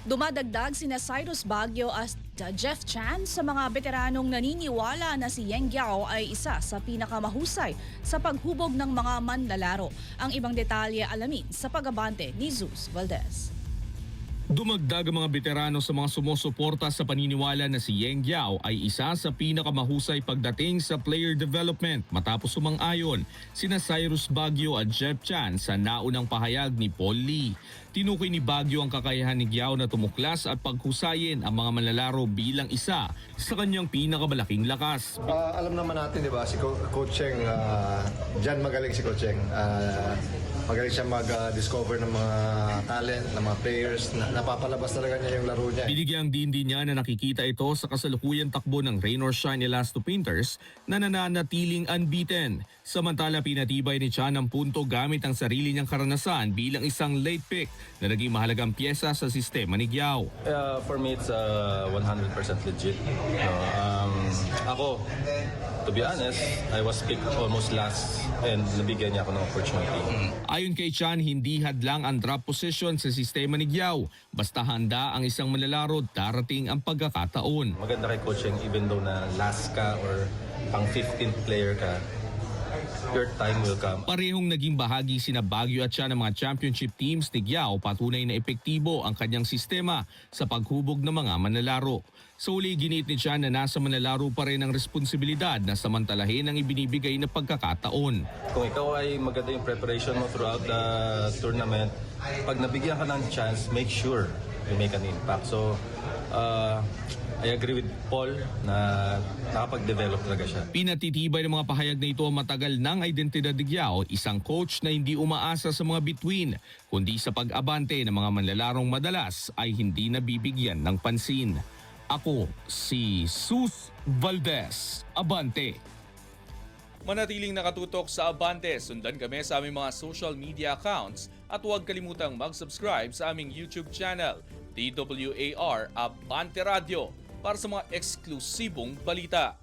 Dumadagdag sina Cyrus Baguio at Jeff Chan sa mga veteranong naniniwala na si Yeng Guiao ay isa sa pinakamahusay sa paghubog ng mga manlalaro. Ang ibang detalye alamin sa pag-abante ni Zeus Valdez. Dumagdag ang mga veterano sa mga sumusuporta sa paniniwala na si Yeng Guiao ay isa sa pinakamahusay pagdating sa player development matapos sumang-ayon sina Cyrus Baguio at Jeff Chan sa naunang pahayag ni Paul Lee. Tinukoy ni Baguio ang kakayahan ni Guiao na tumuklas at paghusayin ang mga manlalaro bilang isa sa kanyang pinakamalaking lakas. Alam naman natin, di ba, si Coach Cheng, dyan magaling si Coach Cheng. Magaling siya mag-discover ng mga talent, ng mga players. Napapalabas talaga niya yung laro niya. Binigyang din niya na nakikita ito sa kasalukuyang takbo ng Rain or Shine Elasto Painters na nananatiling unbeaten. Samantala pinatibay ni Chan ang punto gamit ang sarili niyang karanasan bilang isang late pick na naging mahalagang pyesa sa sistema ni Guiao. For me, it's 100% legit. Ako, to be honest, I was picked almost last and nabigyan niya ako ng opportunity. Ayon kay Chan, hindi hadlang ang drop position sa sistema ni Guiao. Basta handa ang isang manlalaro, darating ang pagkakataon. Maganda kay coaching even though na last ka or pang 15th player ka, your time will come. Parehong naging bahagi sina Baguio at Chan ng mga championship teams ni Guiao, patunay na epektibo ang kanyang sistema sa paghubog ng mga manlalaro. Sa uli, ginit ni Chan na nasa manlalaro pa rin ang responsibilidad na samantalahin ang ibinibigay na pagkakataon. Kung ikaw ay maganda yung preparation mo throughout the tournament, pag nabigyan ka ng chance, make sure you make an impact. So, I agree with Paul na nakapag-develop talaga siya. Pinatitibay ng mga pahayag na ito ang matagal ng identidad ni Guiao, isang coach na hindi umaasa sa mga bituin, kundi sa pag-abante ng mga manlalarong madalas ay hindi nabibigyan ng pansin. Ako si Zeus Valdez, Abante. Manatiling nakatutok sa Abante, sundan kami sa aming mga social media accounts at huwag kalimutang mag-subscribe sa aming YouTube channel, DWAR Abante Radio, para sa mga eksklusibong balita.